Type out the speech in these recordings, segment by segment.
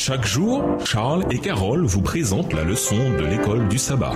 Chaque jour, Charles et Carole vous présentent la leçon de l'école du sabbat.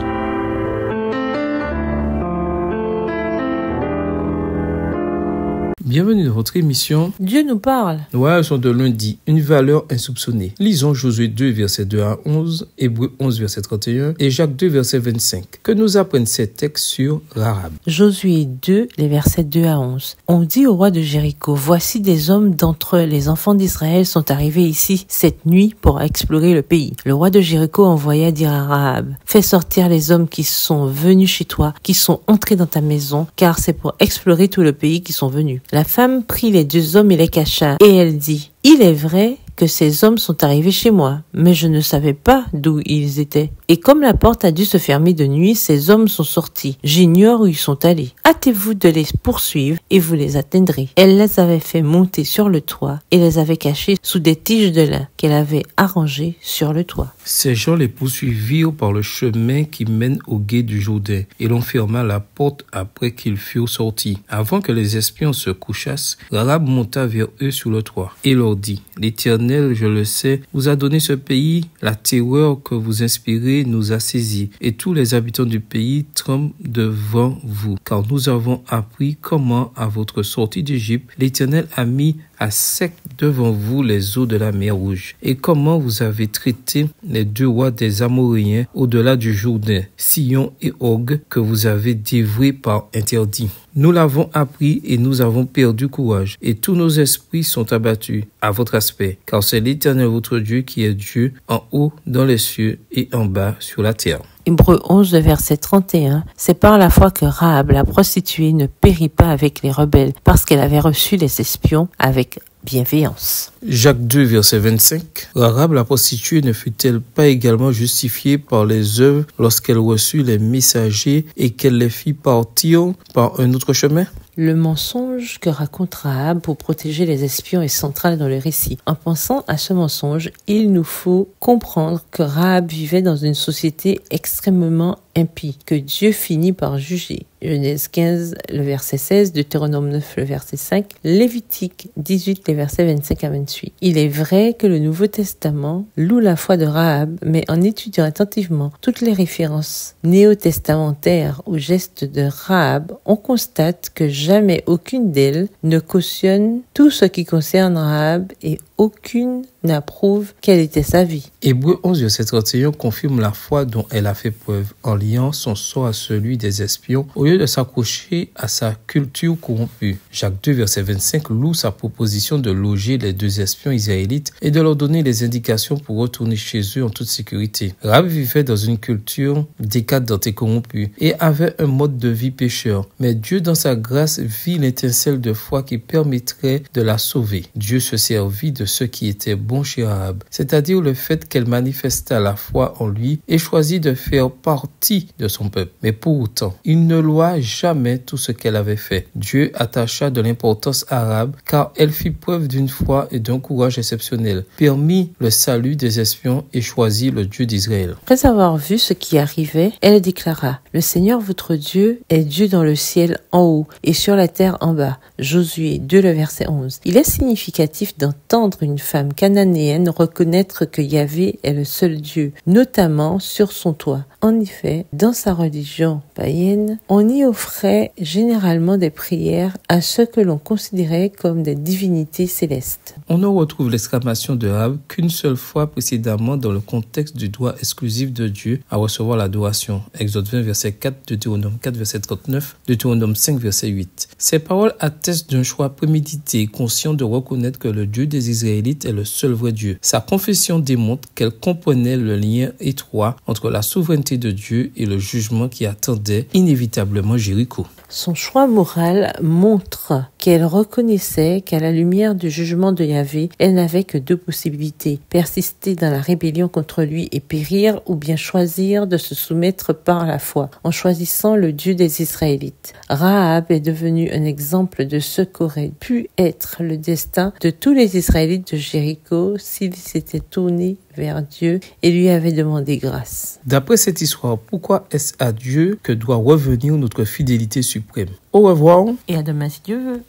Bienvenue dans votre émission Dieu nous parle. Ouais, leçon de lundi, une valeur insoupçonnée. Lisons Josué 2, versets 2 à 11, Hébreux 11, verset 31 et Jacques 2, verset 25. Que nous apprennent ces textes sur Rahab. Josué 2, les versets 2 à 11. On dit au roi de Jéricho, voici des hommes d'entre les enfants d'Israël sont arrivés ici cette nuit pour explorer le pays. Le roi de Jéricho envoya dire à Rahab, fais sortir les hommes qui sont venus chez toi, qui sont entrés dans ta maison, car c'est pour explorer tout le pays qu'ils sont venus. La femme prit les deux hommes et les cacha, et elle dit, il est vrai que ces hommes sont arrivés chez moi, mais je ne savais pas d'où ils étaient. Et comme la porte a dû se fermer de nuit, ces hommes sont sortis. J'ignore où ils sont allés. Hâtez-vous de les poursuivre et vous les atteindrez. Elle les avait fait monter sur le toit et les avait cachés sous des tiges de lin qu'elle avait arrangées sur le toit. Ces gens les poursuivirent par le chemin qui mène au gué du Jourdain et l'on ferma la porte après qu'ils furent sortis. Avant que les espions se couchassent, Rahab monta vers eux sur le toit et leur dit, l'Éternel, je le sais, vous a donné ce pays, la terreur que vous inspirez nous a saisis, et tous les habitants du pays tremblent devant vous, car nous avons appris comment, à votre sortie d'Égypte, l'Éternel a mis à sec devant vous les eaux de la mer Rouge, et comment vous avez traité les deux rois des Amoréens au-delà du Jourdain, Sihon et Og, que vous avez dévoués par interdit. Nous l'avons appris et nous avons perdu courage, et tous nos esprits sont abattus à votre aspect, car c'est l'Éternel votre Dieu qui est Dieu en haut dans les cieux et en bas sur la terre. Hébreux 11, verset 31, c'est par la foi que Rahab, la prostituée, ne périt pas avec les rebelles, parce qu'elle avait reçu les espions avec bienveillance. Jacques 2, verset 25. Rahab, la prostituée, ne fut-elle pas également justifiée par les œuvres lorsqu'elle reçut les messagers et qu'elle les fit partir par un autre chemin? Le mensonge que raconte Rahab pour protéger les espions est central dans le récit. En pensant à ce mensonge, il nous faut comprendre que Rahab vivait dans une société extrêmement impie, que Dieu finit par juger. Genèse 15, le verset 16, Deutéronome 9, le verset 5, Lévitique 18, les versets 25 à 28. Il est vrai que le Nouveau Testament loue la foi de Rahab, mais en étudiant attentivement toutes les références néo-testamentaires aux gestes de Rahab, on constate que jamais aucune d'elles ne cautionne tout ce qui concerne Rahab et aucune n'approuve quelle était sa vie. Hébreux 11, verset 31 confirme la foi dont elle a fait preuve en liant son sort à celui des espions au lieu de s'accrocher à sa culture corrompue. Jacques 2, verset 25 loue sa proposition de loger les deux espions israélites et de leur donner les indications pour retourner chez eux en toute sécurité. Rahab vivait dans une culture décadente et corrompue et avait un mode de vie pécheur. Mais Dieu, dans sa grâce, vit l'étincelle de foi qui permettrait de la sauver. Dieu se servit de ce qui était bon chez Rahab, c'est-à-dire le fait qu'elle manifesta la foi en lui et choisit de faire partie de son peuple. Mais pour autant, il ne loua jamais tout ce qu'elle avait fait. Dieu attacha de l'importance à Rahab car elle fit preuve d'une foi et d'un courage exceptionnel, permit le salut des espions et choisit le Dieu d'Israël. Après avoir vu ce qui arrivait, elle déclara, le Seigneur votre Dieu est Dieu dans le ciel en haut et sur la terre en bas. Josué 2, le verset 11. Il est significatif d'entendre une femme cananéenne reconnaître que Yahvé est le seul Dieu, notamment sur son toit. En effet, dans sa religion païenne, on y offrait généralement des prières à ceux que l'on considérait comme des divinités célestes. On ne retrouve l'exclamation de Rahab qu'une seule fois précédemment dans le contexte du droit exclusif de Dieu à recevoir l'adoration. Exode 20, verset 4, Deutéronome 4, verset 39, Deutéronome 5, verset 8. Ces paroles attestent d'un choix prémédité et conscient de reconnaître que le Dieu des Israélites est le seul vrai Dieu. Sa confession démontre qu'elle comprenait le lien étroit entre la souveraineté de Dieu et le jugement qui attendait inévitablement Jéricho. Son choix moral montre qu'elle reconnaissait qu'à la lumière du jugement de Yahvé, elle n'avait que deux possibilités, persister dans la rébellion contre lui et périr, ou bien choisir de se soumettre par la foi, en choisissant le Dieu des Israélites. Rahab est devenue un exemple de ce qu'aurait pu être le destin de tous les Israélites de Jéricho s'ils s'étaient tournés vers Dieu et lui avaient demandé grâce. D'après cette histoire, pourquoi est-ce à Dieu que doit revenir notre fidélité suprême? Au revoir. Et à demain si Dieu veut.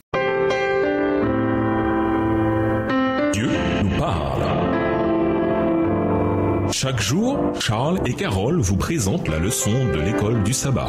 Dieu nous parle. Chaque jour, Charles et Carole vous présentent la leçon de l'école du sabbat.